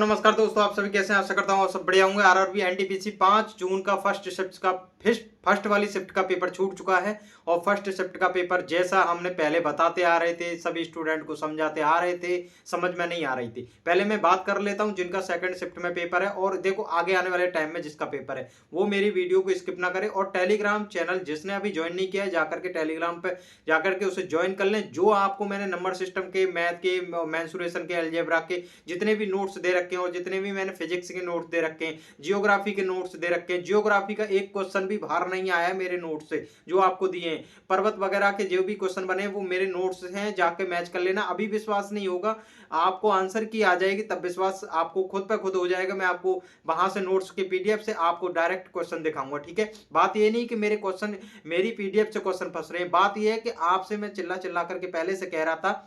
नमस्कार दोस्तों, आप सभी कैसे हैं। आशा करता हूँ आप सब बढ़िया होंगे। आरआरबी एनटीपीसी 5 जून का फर्स्ट वाली शिफ्ट का पेपर छूट चुका है और फर्स्ट शिफ्ट का पेपर जैसा हमने पहले बताते आ रहे थे, सभी स्टूडेंट को समझाते आ रहे थे, समझ में नहीं आ रही थी। पहले मैं बात कर लेता हूँ जिनका सेकंड शिफ्ट में पेपर है, और देखो आगे आने वाले टाइम में जिसका पेपर है वो मेरी वीडियो को स्किप ना करे। और टेलीग्राम चैनल जिसने अभी ज्वाइन नहीं किया है जाकर के टेलीग्राम पे जाकर के उसे ज्वाइन कर लें। जो आपको मैंने नंबर सिस्टम के, मैथ के, मेंसुरेशन के, अलजेब्रा के जितने भी नोट्स दे रखे हैं और जितने भी मैंने फिजिक्स के नोट्स दे रखे हैं, जियोग्राफी के नोट्स दे रखे हैं, जियोग्राफी का एक क्वेश्चन भी बाहर नहीं आया है मेरे नोट से जो आपको दिए हैं। पर्वत वगैरह के जो भी क्वेश्चन बने वो मेरे नोट्स हैं, जाके मैच कर लेना। अभी विश्वास नहीं होगा, आपको आंसर की आ जाएगी तब विश्वास आपको खुद पे खुद हो जाएगा। मैं आपको वहां से नोट्स के पीडीएफ से आपको डायरेक्ट क्वेश्चन दिखाऊंगा, ठीक है। बात ये नहीं कि मेरे क्वेश्चन मेरी पीडीएफ से क्वेश्चन फंस रहे हैं, बात ये है कि आपसे मैं चिल्ला चिल्ला करके पहले से कह रहा था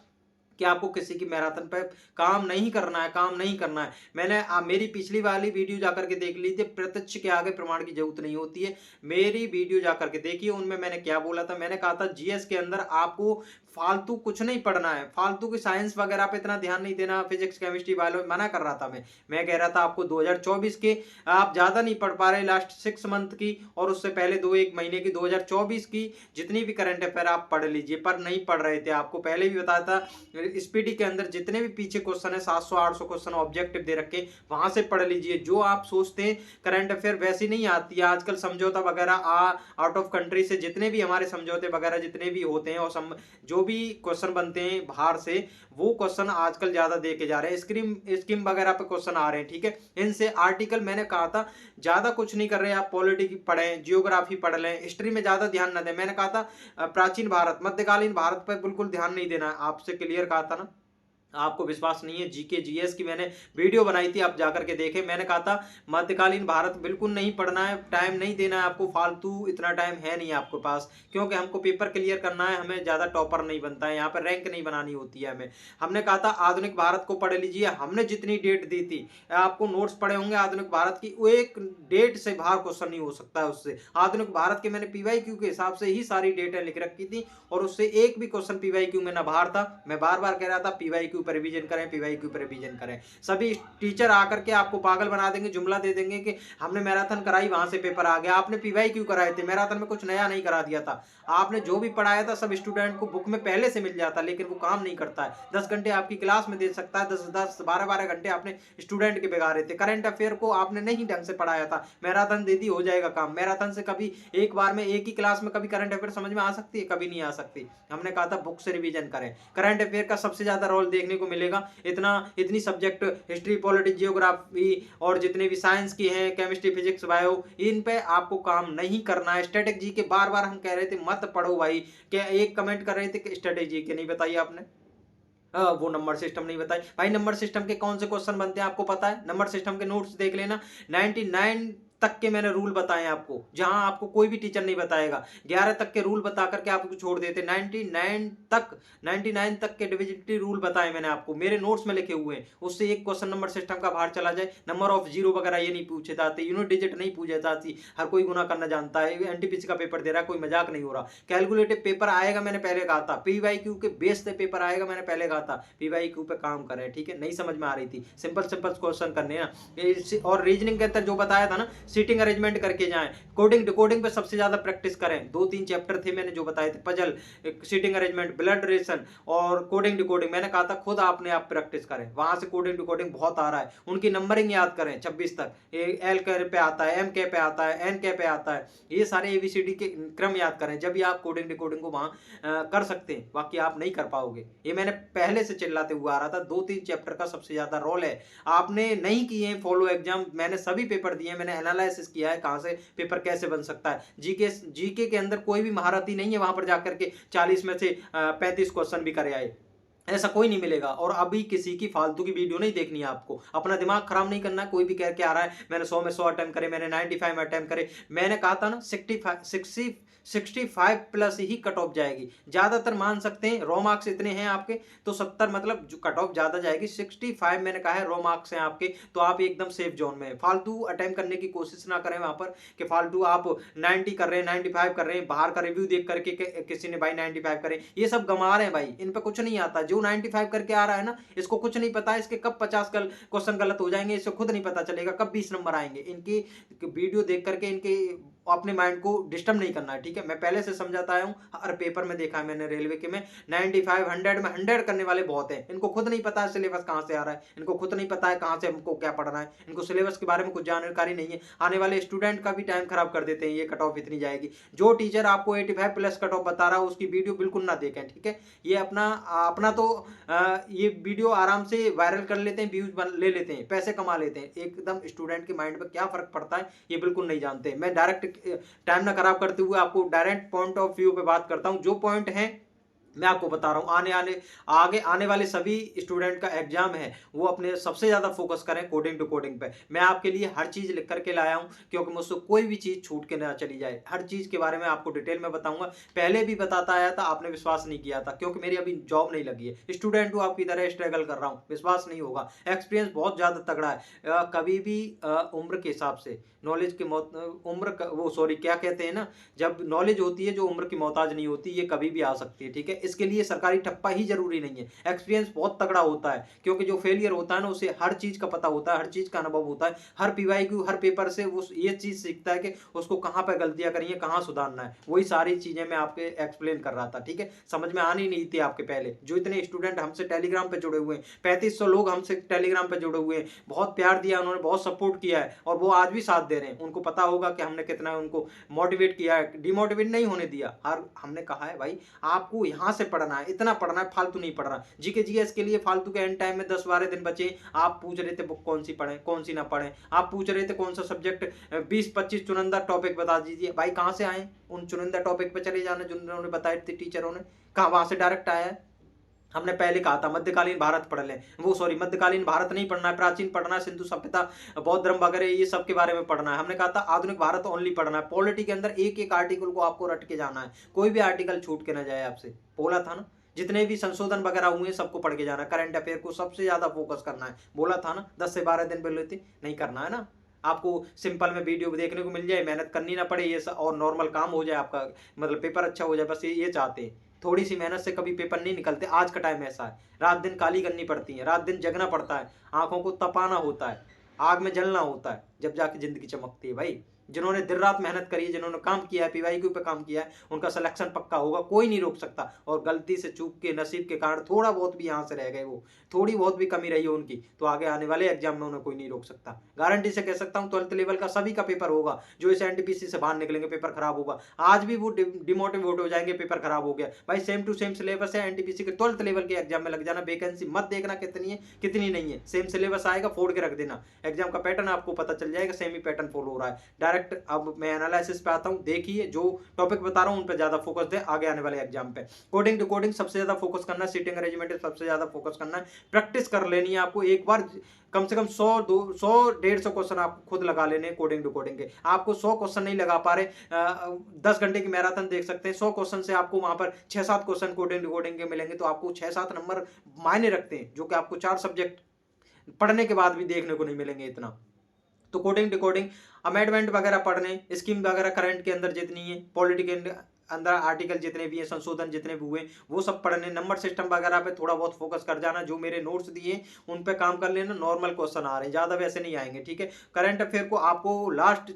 कि आपको किसी की मैराथन पे काम नहीं करना है, काम नहीं करना है। मैंने मेरी पिछली वाली वीडियो जाकर के देख लीजिए, प्रत्यक्ष के आगे प्रमाण की जरूरत नहीं होती है। मेरी वीडियो जाकर के देखिए, उनमें मैंने क्या बोला था। मैंने कहा था जीएस के अंदर आपको फालतू कुछ नहीं पढ़ना है, फालतू की साइंस वगैरह पे इतना ध्यान नहीं देना, फिजिक्स केमिस्ट्री बायोलॉजी मना कर रहा था मैं कह रहा था आपको 2024 के आप ज्यादा नहीं पढ़ पा रहे, लास्ट 6 मंथ की और उससे पहले 1 महीने की 2024 की जितनी भी करंट अफेयर आप पढ़ लीजिए, पर नहीं पढ़ रहे थे। आपको पहले भी बताया था स्पीडी के अंदर जितने भी पीछे क्वेश्चन है 700-800 क्वेश्चन ऑब्जेक्टिव दे रखे, वहां से पढ़ लीजिए। जो आप सोचते हैं करंट अफेयर वैसी नहीं आती है आजकल। समझौता वगैरह आउट ऑफ कंट्री से जितने भी हमारे समझौते वगैरह जितने भी होते हैं और जो भी क्वेश्चन बनते हैं बाहर से, वो क्वेश्चन आजकल ज्यादा दे के जा रहे हैं। स्कीम वगैरह पे क्वेश्चन आ रहे हैं, ठीक है। इनसे आर्टिकल मैंने कहा था ज्यादा कुछ नहीं कर रहे, आप पॉलिटिक्स पढ़ें, जियोग्राफी पढ़ लें, हिस्ट्री में ज्यादा ध्यान न दें। मैंने कहा था प्राचीन भारत, मध्यकालीन भारत पर बिल्कुल ध्यान नहीं देना है, आपसे क्लियर कहा था ना। आपको विश्वास नहीं है, जीके जीएस की मैंने वीडियो बनाई थी, आप जाकर के देखें। मैंने कहा था मध्यकालीन भारत बिल्कुल नहीं पढ़ना है, टाइम नहीं देना है आपको, फालतू इतना टाइम है नहीं आपके पास, क्योंकि हमको पेपर क्लियर करना है, हमें ज्यादा टॉपर नहीं बनता है, यहाँ पर रैंक नहीं बनानी होती है हमें। हमने कहा था आधुनिक भारत को पढ़ लीजिए, हमने जितनी डेट दी थी, आपको नोट्स पढ़े होंगे आधुनिक भारत की, वो एक डेट से बाहर क्वेश्चन नहीं हो सकता है उससे। आधुनिक भारत के मैंने पीवाईक्यू के हिसाब से ही सारी डेटें लिख रखी थी और उससे एक भी क्वेश्चन पीवाईक्यू में ना बाहर था। मैं बार बार कह रहा था पीवाईक्यू पर रिवीजन करें, पीवाईक्यू पर रिवीजन करें। सभी टीचर आकर के आपको पागल बना देंगे, जुमला दे देंगे कि हमने मैराथन कराई वहां से पेपर आ गया। आपने पीवाईक्यू कराए थे, मैराथन में कुछ नया नहीं करा दिया था। आपने जो भी पढ़ाया था सब स्टूडेंट को बुक में पहले से मिल जाता, लेकिन वो काम नहीं करता है। 10 घंटे आपकी क्लास में दे सकता है, 10 12 घंटे आपने स्टूडेंट के बिगाड़े थे। करंट अफेयर को आपने नहीं ढंग से पढ़ाया था, मैराथन दे दी हो जाएगा काम। मैराथन से कभी एक बार में एक ही क्लास में कभी करंट अफेयर समझ में आ सकती है? कभी नहीं आ सकती। हमने कहा था बुक से रिवीजन करें। करंट अफेयर का सबसे ज्यादा रोल देखने को मिलेगा, इतनी सब्जेक्ट हिस्ट्री, पॉलिटिक्स, जियोग्राफी और जितने भी साइंस की हैं, केमिस्ट्री, फिजिक्स, बायो, इन पे आपको काम नहीं करना है। स्ट्रेटेजी के बार बार हम कह रहे थे मत पढ़ो भाई। क्या एक कमेंट कर रहे थे कि स्ट्रेटेजी के नहीं बताई आपने, वो नंबर सिस्टम नहीं बताई भाई। नंबर सिस्टम के कौन से क्वेश्चन बनते हैं आपको पता है? नंबर सिस्टम के नोट्स देख लेना। 99 तक के मैंने रूल बताए आपको, जहां आपको कोई भी टीचर नहीं बताएगा। 11 तक के रूल बता करके आपको छोड़ देते। 99 तक के डिविजिबिलिटी रूल बताए मैंने आपको, मेरे नोट्स में लिखे हुए हैं। उससे एक क्वेश्चन नंबर सिस्टम का बाहर चला जाए, नंबर ऑफ जीरो वगैरह ये नहीं पूछे जाते, यूनिट डिजिट नहीं पूछे जाती। हर कोई गुना करना जानता है, एनटीपीसी का पेपर दे रहा है, कोई मजाक नहीं हो रहा। कैलकुलेटिव पेपर आएगा, मैंने पहले कहा था। पीवाईक्यू के बेस पे पेपर आएगा, मैंने पहले कहा था। पीवाईक्यू पे काम करें, ठीक है। नहीं समझ में आ रही थी, सिंपल सिंपल क्वेश्चन करने ना। और रीजनिंग के अंदर जो बताया था ना, सीटिंग अरेंजमेंट करके जाएं। कोडिंग डिकोडिंग पे सबसे ज्यादा प्रैक्टिस करें। 2-3 चैप्टर थे मैंने जो बताए थे, puzzle, seating arrangement, blood relation और कोडिंग डिकोडिंग। मैंने कहा था खुद आपने आप प्रैक्टिस करें, वहां से कोडिंग डिकोडिंग बहुत आ रहा है। उनकी नंबरिंग याद करें 26 तक, एल के पे आता है, एम के पे आता है, एन के पे आता है। ये सारे एबीसीडी के क्रम याद करें, जब भी आप कोडिंग डिकोडिंग को वहां कर सकते हैं, बाकी आप नहीं कर पाओगे। ये मैंने पहले से चिल्लाते हुआ आ रहा था। 2-3 चैप्टर का सबसे ज्यादा रोल है, आपने नहीं किए फॉलो एग्जाम। मैंने सभी पेपर दिए, मैंने एनालिसिस किया है कहां से पेपर कैसे बन सकता है। जीके के अंदर कोई भी महारथी नहीं है वहां पर जाकर के 40 में से 35 क्वेश्चन भी करे आए, ऐसा कोई नहीं मिलेगा। और अभी किसी की फालतू की वीडियो नहीं देखनी है आपको, अपना दिमाग खराब नहीं करना। कोई भी कह के आ रहा है मैंने 100 में 100 अटेम्प्ट करे, मैंने 95 में अटेम्प्ट करे। मैंने कहा था ना 65 प्लस ही कट ऑफ जाएगी। ज्यादातर मान सकते हैं, रो मार्क्स इतने हैं आपके तो 70, मतलब जो कट ऑफ ज्यादा जाएगी। 65 मैंने कहा है रो मार्क्स हैं आपके, तो आप एकदम सेफ जोन में। फालतू अटेम्प्ट करने की कोशिश ना करें वहां पर कि फालतू आप 90 कर रहे हैं, 95 कर रहे हैं, बाहर का रिव्यू देख करके किसी ने भाई 95 करे, ये सब गंवा रहे हैं भाई, इन पर कुछ नहीं आता। जो 95 करके आ रहा है ना, इसको कुछ नहीं पता है इसके कब 50 क्वेश्चन गलत हो जाएंगे, इससे खुद नहीं पता चलेगा कब 20 नंबर आएंगे। इनकी वीडियो देख करके इनके अपने माइंड को डिस्टर्ब नहीं करना है, ठीक है। मैं पहले से समझाता आया हूँ, हर पेपर में देखा है मैंने रेलवे के में 95 100 में 100 करने वाले बहुत हैं। इनको खुद नहीं पता है सिलेबस कहाँ से आ रहा है, इनको खुद नहीं पता है कहाँ से हमको क्या पढ़ना है, इनको सिलेबस के बारे में कुछ जानकारी नहीं है। आने वाले स्टूडेंट का भी टाइम खराब कर देते हैं, ये कट ऑफ इतनी जाएगी। जो टीचर आपको 85 प्लस कट ऑफ बता रहा है उसकी वीडियो बिल्कुल ना देखें, ठीक है। ये अपना अपना तो ये वीडियो आराम से वायरल कर लेते हैं, व्यूज ले लेते हैं, पैसे कमा लेते हैं, एकदम स्टूडेंट के माइंड पर क्या फर्क पड़ता है ये बिल्कुल नहीं जानते। मैं डायरेक्ट टाइम ना खराब करते हुए आपको डायरेक्ट पॉइंट ऑफ व्यू पे बात करता हूं। जो पॉइंट है मैं आपको बता रहा हूं, आगे आने वाले सभी स्टूडेंट का एग्जाम है वो अपने सबसे ज्यादा फोकस करें कोडिंग टू कोडिंग पे। मैं आपके लिए हर चीज लिख करके लाया हूं, क्योंकि मुझसे कोई भी चीज छूट के ना चली जाए। हर चीज के बारे में आपको डिटेल में बताऊंगा। पहले भी बताता आया था, आपने विश्वास नहीं किया था, क्योंकि मेरी अभी जॉब नहीं लगी है। स्टूडेंट हूं, आपकी तरह स्ट्रगल कर रहा हूं, विश्वास नहीं होगा। एक्सपीरियंस बहुत ज्यादा तगड़ा है। कभी भी उम्र के हिसाब से नॉलेज की वो सॉरी क्या कहते हैं ना, जब नॉलेज होती है जो उम्र की मोहताज नहीं होती, ये कभी भी आ सकती है, ठीक है। इसके लिए सरकारी ठप्पा ही जरूरी नहीं है, एक्सपीरियंस बहुत तगड़ा होता है। क्योंकि जो फेलियर होता है ना उसे हर चीज का पता होता है, हर चीज का अनुभव होता है। हर पीवाईक्यू हर पेपर से वो ये चीज सीखता है कि उसको कहाँ पर गलतियां करी है, कहाँ सुधारना है। वही सारी चीजें मैं आपके एक्सप्लेन कर रहा था, ठीक है। समझ में आनी नहीं थी आपके पहले। जो इतने स्टूडेंट हमसे टेलीग्राम पे जुड़े हुए हैं, 3500 लोग हमसे टेलीग्राम पे जुड़े हुए हैं, बहुत प्यार दिया उन्होंने, बहुत सपोर्ट किया है, और वो आज भी साथ दे रहे हैं। उनको पता होगा कि हमने कितना उनको मोटिवेट किया है, डिमोटिवेट नहीं होने दिया। हर हमने कहा है भाई आपको यहाँ से पढ़ना है, इतना पढ़ना है, फालतू नहीं पढ़ना। जीके जीएस के लिए फालतू के एंड टाइम में 10-12 दिन बचे। आप पूछ रहे थे बुक कौन सी पढ़ें कौन सी ना पढ़ें, आप पूछ रहे थे कौन सा सब्जेक्ट 20-25 चुनिंदा टॉपिक बता दीजिए। भाई कहाँ से आए उन चुनिंदा टॉपिक पे चले जाना जिन्होंने बताए थे टीचरों ने, कहाँ वहां से डायरेक्ट आया है। हमने पहले कहा था मध्यकालीन भारत पढ़ लें, वो सॉरी मध्यकालीन भारत नहीं पढ़ना है, प्राचीन पढ़ना है, सिंधु सभ्यता बौद्ध धर्म वगैरह ये सब के बारे में पढ़ना है। हमने कहा था आधुनिक भारत ओनली पढ़ना है। पॉलिटी के अंदर एक एक आर्टिकल को आपको रट के जाना है, कोई भी आर्टिकल छूट के ना जाए आपसे, बोला था ना। जितने भी संशोधन वगैरह हुए सबको पढ़ के जाना, करंट अफेयर को सबसे ज्यादा फोकस करना है, बोला था ना। 10 से 12 दिन बोले थे, नहीं करना है ना। आपको सिंपल में वीडियो देखने को मिल जाए, मेहनत करनी ना पड़े, ये और नॉर्मल काम हो जाए आपका, मतलब पेपर अच्छा हो जाए, बस ये चाहते हैं। थोड़ी सी मेहनत से कभी पेपर नहीं निकलते। आज का टाइम ऐसा है, रात दिन काली करनी पड़ती है, रात दिन जगना पड़ता है, आंखों को तपाना होता है, आग में जलना होता है, जब जाके जिंदगी चमकती है। भाई जिन्होंने दिन रात मेहनत करी है, जिन्होंने काम किया है, पीवाईक्यू पे काम किया है, उनका सिलेक्शन पक्का होगा, कोई नहीं रोक सकता। और गलती से चूक के नसीब के कारण थोड़ा बहुत भी यहाँ से रह गए, वो थोड़ी बहुत भी कमी रही हो उनकी, तो आगे आने वाले एग्जाम में उन्हें कोई नहीं रोक सकता। गारंटी से कह सकता हूँ 12th लेवल का सभी का पेपर होगा। जो इस एनटीपीसी से बाहर निकलेंगे पेपर खराब होगा, आज भी वो डिमोटिवेट हो जाएंगे, पेपर खराब हो गया। भाई सेम टू सेम सिलेबस है एनटीपीसी के, 12th लेवल के एग्जाम में लग जाना। वैकेंसी मत देखना कितनी है कितनी नहीं है, सेम सिलेबस आएगा, फोड़ के रख देना। एग्जाम का पैटर्न आपको पता चल जाएगा, सेम ही पैटर्न फॉलो हो रहा है। डायरेक्ट अब मैं एनालिसिस पे आता हूं, देखिए जो टॉपिक बता रहा हूं उन पे ज्यादा फोकस दे आगे आने वाले एग्जाम पे। कोडिंग टू कोडिंग सबसे ज्यादा फोकस करना है, सीटिंग अरेंजमेंट सबसे ज्यादा फोकस करना है। प्रैक्टिस कर लेनी है आपको, एक बार कम से कम 100-150 क्वेश्चन आपको खुद लगा लेने कोडिंग टू कोडिंग के। आपको 100 क्वेश्चन नहीं लगा पा रहे, 10 घंटे की मैराथन देख सकते हैं। 100 क्वेश्चन से आपको वहां पर 6-7 क्वेश्चन कोडिंग टू कोडिंग के मिलेंगे, तो आपको 6-7 नंबर मायने रखते हैं, जो कि आपको 4 सब्जेक्ट पढ़ने के बाद भी देखने को नहीं मिलेंगे इतना। तो कोडिंग डिकोडिंग अमेंडमेंट वगैरह पढ़ने, स्कीम वगैरह करंट के अंदर जितनी है, पॉलिटी के अंदर आर्टिकल जितने भी हैं, संशोधन जितने भी हुए वो सब पढ़ने। नंबर सिस्टम वगैरह पे थोड़ा बहुत फोकस कर जाना। जो मेरे नोट्स दिए उन पे काम कर लेना। नॉर्मल क्वेश्चन आ रहे हैं, ज्यादा वैसे नहीं आएंगे, ठीक है। करंट अफेयर को आपको लास्ट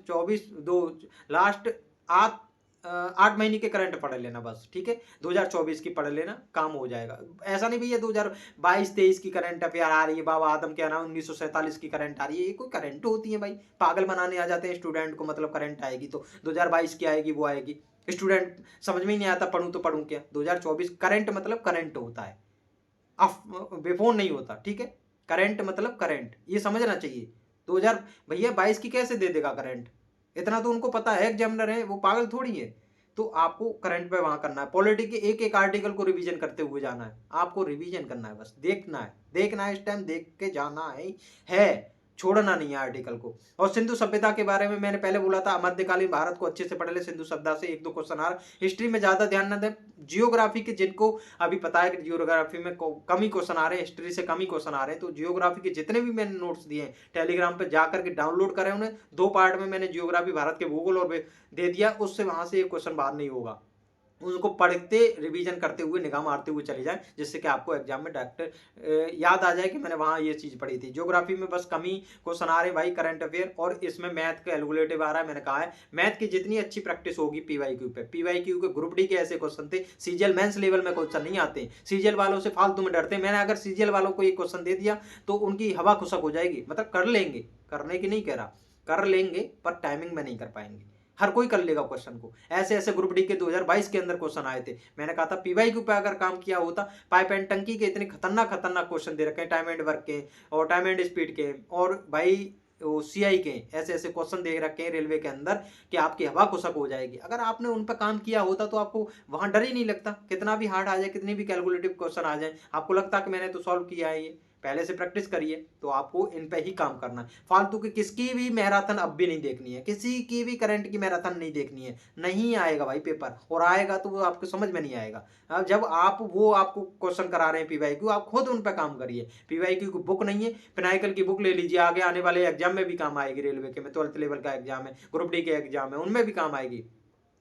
8 महीने के करंट पढ़ लेना बस, ठीक है। 2024 की पढ़ लेना, काम हो जाएगा। ऐसा नहीं भैया 2022-23 की करंट अफेयर आ रही है, बाबा आदम के नाम 1947 की करंट आ रही है, ये कोई करंट होती है भाई? पागल बनाने आ जाते हैं स्टूडेंट को, मतलब करंट आएगी तो 2022 की आएगी, वो आएगी। स्टूडेंट समझ में ही नहीं आता, पढ़ूं तो पढ़ूं क्या। 2024 करंट मतलब करंट होता है, बेफोन नहीं होता, ठीक है। करंट मतलब करंट, ये समझना चाहिए। 2000 भैया 22 की कैसे दे देगा करंट? इतना तो उनको पता है, एग्जामिनर है, वो पागल थोड़ी है। तो आपको करंट पे वहां करना है। पॉलिटी के एक एक आर्टिकल को रिवीजन करते हुए जाना है, आपको रिवीजन करना है, बस देखना है इस टाइम देख के जाना है, छोड़ना नहीं है आर्टिकल को। और सिंधु सभ्यता के बारे में मैंने पहले बोला था, मध्यकालीन भारत को अच्छे से पढ़ ले, सिंधु सभ्यता से 1-2 क्वेश्चन आ रहा। हिस्ट्री में ज्यादा ध्यान न दें। जियोग्राफी के जिनको अभी पता है कि जियोग्राफी में कम ही क्वेश्चन आ रहे हैं, हिस्ट्री से कम ही क्वेश्चन आ रहे हैं, तो जियोग्राफी के जितने भी मैंने नोट्स दिए हैं टेलीग्राम पे जाकर के डाउनलोड करें उन्हें। 2 पार्ट में मैंने जियोग्राफी भारत के भूगोल और दे दिया, उससे वहां से एक क्वेश्चन बाहर नहीं होगा। उनको पढ़ते रिवीजन करते हुए निगाह मारते हुए चले जाएं, जिससे कि आपको एग्जाम में डायरेक्ट याद आ जाए कि मैंने वहाँ ये चीज़ पढ़ी थी। ज्योग्राफी में बस कमी क्वेश्चन आ रहे भाई करंट अफेयर, और इसमें मैथ का कैलकुलेटिव आ रहा है। मैंने कहा है मैथ की जितनी अच्छी प्रैक्टिस होगी पीवाईक्यू पे, पीवाईक्यू के ग्रुप डी के ऐसे क्वेश्चन थे, सीजीएल मेंस लेवल में क्वेश्चन नहीं आते। सीजीएल वालों से फालतू में डरते हैं। मैंने अगर सीजीएल वालों को ये क्वेश्चन दे दिया तो उनकी हवा खुशक हो जाएगी। मतलब कर लेंगे, करने की नहीं कह रहा, कर लेंगे पर टाइमिंग में नहीं कर पाएंगे। हर कोई कर लेगा क्वेश्चन को। ऐसे ऐसे ग्रुप डी के 2022 के अंदर क्वेश्चन आए थे। मैंने कहा था पीवाईक्यू पे अगर काम किया होता, पाइप एंड टंकी के इतने खतरनाक खतरनाक क्वेश्चन दे रखे हैं, टाइम एंड वर्क के और टाइम एंड स्पीड के, और भाई वो सीआई के ऐसे ऐसे क्वेश्चन दे रखे हैं रेलवे के अंदर कि आपकी हवा खुशक हो जाएगी। अगर आपने उन पर काम किया होता तो आपको वहां डर ही नहीं लगता। कितना भी हार्ड आ जाए, कितनी भी कैलकुलेटिव क्वेश्चन आ जाए, आपको लगता कि मैंने तो सॉल्व किया है ये। पहले से प्रैक्टिस करिए। तो आपको इन पे ही काम करना है। फालतू की किसकी भी मैराथन अब भी नहीं देखनी है, किसी की भी करंट की मैराथन नहीं देखनी है। नहीं आएगा भाई पेपर, और आएगा तो वो आपको समझ में नहीं आएगा। अब जब आप वो आपको क्वेश्चन करा रहे हैं पीवाईक्यू, आप खुद उन पर काम करिए। पीवाईक्यू की बुक नहीं है, पिनाइकल की बुक ले लीजिए, आगे आने वाले एग्जाम में भी काम आएगी। रेलवे के में 12th लेवल का एग्जाम है, ग्रुप डी के एग्जाम है, उनमें भी काम आएगी।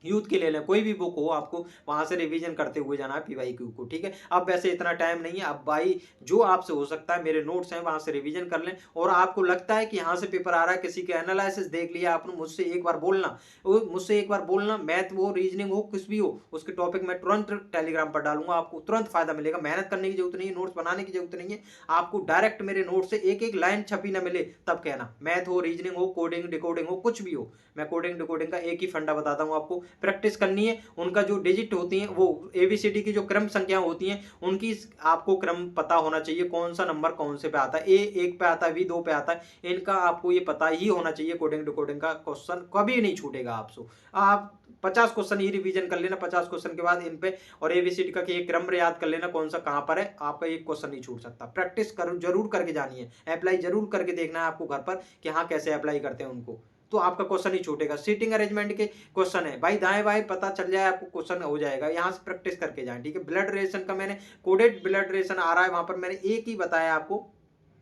यूथ के ले लें, कोई भी बुक हो, आपको वहां से रिवीजन करते हुए जाना है पीवाईक्यू को, ठीक है। अब वैसे इतना टाइम नहीं है, अब भाई जो आपसे हो सकता है मेरे नोट्स हैं वहां से रिवीजन कर लें। और आपको लगता है कि यहाँ से पेपर आ रहा है, किसी के एनालिसिस देख लिया आपने, मुझसे एक बार बोलना, मुझसे एक बार बोलना, मैथ हो, रीजनिंग हो, कुछ भी हो, उसके टॉपिक मैं तुरंत टेलीग्राम पर डालूंगा, आपको तुरंत फायदा मिलेगा। मेहनत करने की जरूरत नहीं है, नोट्स बनाने की जरूरत नहीं है। आपको डायरेक्ट मेरे नोट से एक एक लाइन छपी ना मिले तब कहना। मैथ हो, रीजनिंग हो, कोडिंग डिकोडिंग हो, कुछ भी हो, मैं कोडिंग डिकोडिंग का एक ही फंडा बताता हूँ आपको। प्रैक्टिस करनी है, उनका जो डिजिट होती हैं, वो एबीसीडी की जो क्रम संख्या होती हैं, उनकी आपको क्रम पता होना चाहिए, कौन सा नंबर कौन से पे आता है, ए 1 पे आता है, बी 2 पे आता है, इनका आपको ये पता ही होना चाहिए। कोडिंग डिकोडिंग का क्वेश्चन कभी नहीं छूटेगा आपसे। आप 50 क्वेश्चन ही रिवीजन कर लेना, 50 क्वेश्चन के बाद इन पे, और एबीसीडी का एक क्रम याद कर लेना कौन सा कहां पर है, आपका एक क्वेश्चन नहीं छूट सकता। प्रैक्टिस करो, जरूर करके जानी है, अप्लाई जरूर करके देखना है आपको घर पर कि हाँ कैसे अप्लाई करते हैं उनको, तो आपका क्वेश्चन ही छूटेगा। सीटिंग अरेंजमेंट के क्वेश्चन है भाई, दाएं बाएं पता चल जाए आपको, क्वेश्चन हो जाएगा। यहाँ से प्रैक्टिस करके जाएं, ठीक है। ब्लड रिलेशन का मैंने कोडेड ब्लड रिलेशन आ रहा है, वहां पर मैंने एक ही बताया आपको।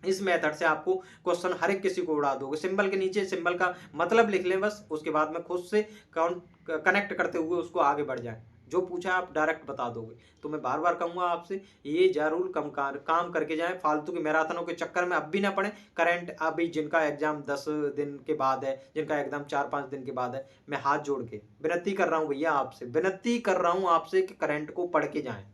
इस मेथड से आपको क्वेश्चन हर एक किसी को उड़ा दोगे। सिंबल के नीचे सिंबल का मतलब लिख लें बस, उसके बाद में खुद से कनेक्ट करते हुए उसको आगे बढ़ जाए। जो पूछा आप डायरेक्ट बता दोगे। तो मैं बार बार कहूंगा आपसे, ये जरूर काम करके जाएं, फालतू के मैराथनों के चक्कर में अब भी ना पड़े। करंट अभी जिनका एग्जाम 10 दिन के बाद है, जिनका एग्जाम 4-5 दिन के बाद है, मैं हाथ जोड़ के विनती कर रहा हूं भैया, आपसे विनती कर रहा हूं आपसे कि करंट को पढ़ के जाएं।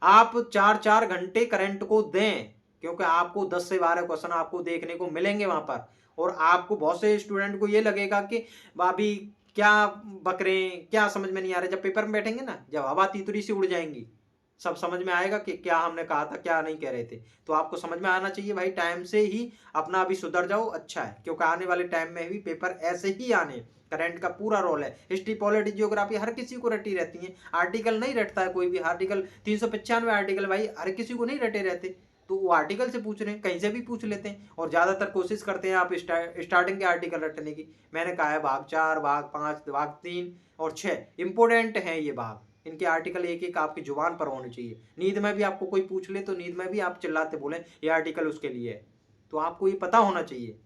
आप 4-4 घंटे करंट को दें, क्योंकि आपको 10 से 12 क्वेश्चन आपको देखने को मिलेंगे वहां पर। और आपको बहुत से स्टूडेंट को ये लगेगा कि भाभी क्या बकरे, क्या समझ में नहीं आ रहा। जब पेपर में बैठेंगे ना, जब हवा तीतुरी से उड़ जाएंगी, सब समझ में आएगा कि क्या हमने कहा था, क्या नहीं कह रहे थे। तो आपको समझ में आना चाहिए भाई, टाइम से ही अपना अभी सुधर जाओ, अच्छा है। क्योंकि आने वाले टाइम में भी पेपर ऐसे ही आने, करंट का पूरा रोल है। हिस्ट्री, पॉलिटी, जियोग्राफी हर किसी को रटी रहती है। आर्टिकल नहीं रटता है कोई भी, आर्टिकल 395 आर्टिकल भाई हर किसी को नहीं रटे रहते। तो वो आर्टिकल से पूछ रहे हैं, कहीं से भी पूछ लेते हैं, और ज्यादातर कोशिश करते हैं आप स्टार्टिंग के आर्टिकल रटने की। मैंने कहा है भाग 4, भाग 5, भाग 3 और 6 इंपोर्टेंट हैं ये भाग। इनके आर्टिकल एक एक आपकी जुबान पर होने चाहिए। नींद में भी आपको कोई पूछ ले तो नींद में भी आप चिल्लाते बोले ये आर्टिकल उसके लिए है, तो आपको ये पता होना चाहिए।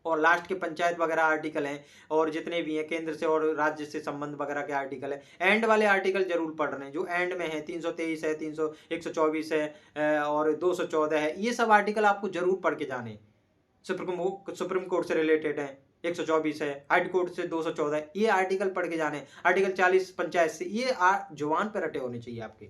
और लास्ट के पंचायत वगैरह आर्टिकल हैं, और जितने भी हैं केंद्र से और राज्य से संबंध वगैरह के आर्टिकल है। एंड वाले आर्टिकल जरूर पढ़ रहे हैं, जो एंड में है, 323 है, 124 है और 214 है, ये सब आर्टिकल आपको जरूर पढ़ के जाने। सुप्रीम कोर्ट से रिलेटेड है, 124 है, हाई कोर्ट से 214 है, ये आर्टिकल पढ़ के जाने। आर्टिकल 40 पंचायत से, ये जुबान पर रटे होने चाहिए आपके।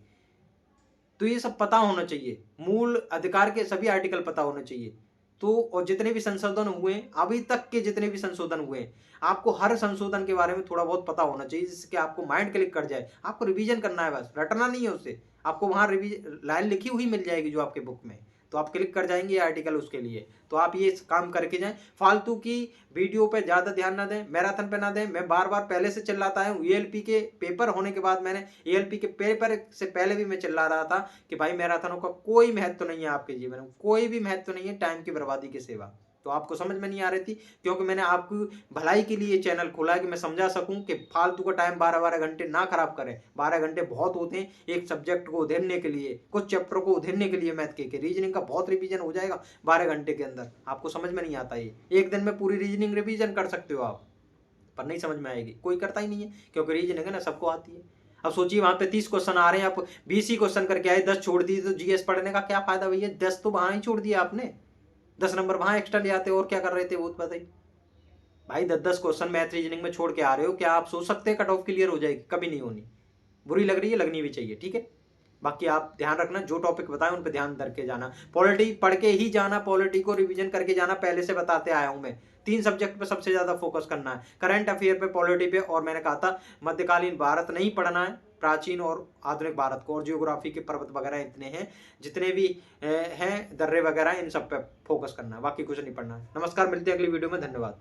तो ये सब पता होना चाहिए, मूल अधिकार के सभी आर्टिकल पता होने चाहिए। तो और जितने भी संशोधन हुए अभी तक के, जितने भी संशोधन हुए, आपको हर संशोधन के बारे में थोड़ा बहुत पता होना चाहिए, जिससे आपको माइंड क्लिक कर जाए। आपको रिवीजन करना है, बस रटना नहीं है उसे। आपको वहां लाइन लिखी हुई मिल जाएगी जो आपके बुक में, तो आप क्लिक कर जाएंगे आर्टिकल उसके लिए। तो आप ये काम करके जाएं, फालतू की वीडियो पे ज्यादा ध्यान ना दें, मैराथन पे ना दें। मैं बार बार पहले से चिल्लाता हूं, ईएलपी के पेपर होने के बाद, मैंने ईएलपी के पेपर से पहले भी मैं चिल्ला रहा था कि भाई मैराथनों का कोई महत्व नहीं है आपके जीवन में, कोई भी महत्व नहीं है, टाइम की बर्बादी की सेवा। तो आपको समझ में नहीं आ रही थी, क्योंकि मैंने आपकी भलाई के लिए चैनल खोला है कि मैं समझा सकूं कि फालतू का टाइम 12-12 घंटे ना खराब करें। 12 घंटे बहुत होते हैं एक सब्जेक्ट को उधेरने के लिए, कुछ चैप्टर को उधेरने के लिए। मैथ के रीजनिंग का बहुत रिवीजन हो जाएगा 12 घंटे के अंदर। आपको समझ में नहीं आता, ये एक दिन में पूरी रीजनिंग रिवीजन कर सकते हो आप, पर नहीं समझ में आएगी, कोई करता ही नहीं है। क्योंकि रीजनिंग है ना, सबको आती है। अब सोचिए वहां पे 30 क्वेश्चन आ रहे हैं, आप 20 ही क्वेश्चन करके आए, 10 छोड़ दिए, तो जीएस पढ़ने का क्या फायदा भैया? 10 तो वहां ही छोड़ दिया आपने, 10 नंबर वहां एक्स्ट्रा ले आते, और क्या कर रहे थे वो तो बताइए भाई। 10-10 क्वेश्चन मैथ रीजनिंग में छोड़ के आ रहे हो, क्या आप सोच सकते हैं कट ऑफ क्लियर हो जाएगी? कभी नहीं होनी। बुरी लग रही है, लगनी भी चाहिए, ठीक है। बाकी आप ध्यान रखना, जो टॉपिक बताएं उन पर ध्यान करके जाना, पॉलिटी पढ़ के ही जाना, पॉलिटी को रिवीजन करके जाना, पहले से बताते आया हूं मैं। 3 सब्जेक्ट पे सबसे ज्यादा फोकस करना है, करंट अफेयर पे, पॉलिटी पे, और मैंने कहा था मध्यकालीन भारत नहीं पढ़ना है, प्राचीन और आधुनिक भारत को, और जियोग्राफी के पर्वत वगैरह इतने हैं, जितने भी हैं दर्रे वगैरह, इन सब पे फोकस करना है, बाकी कुछ नहीं पढ़ना है। नमस्कार, मिलते हैं अगली वीडियो में, धन्यवाद।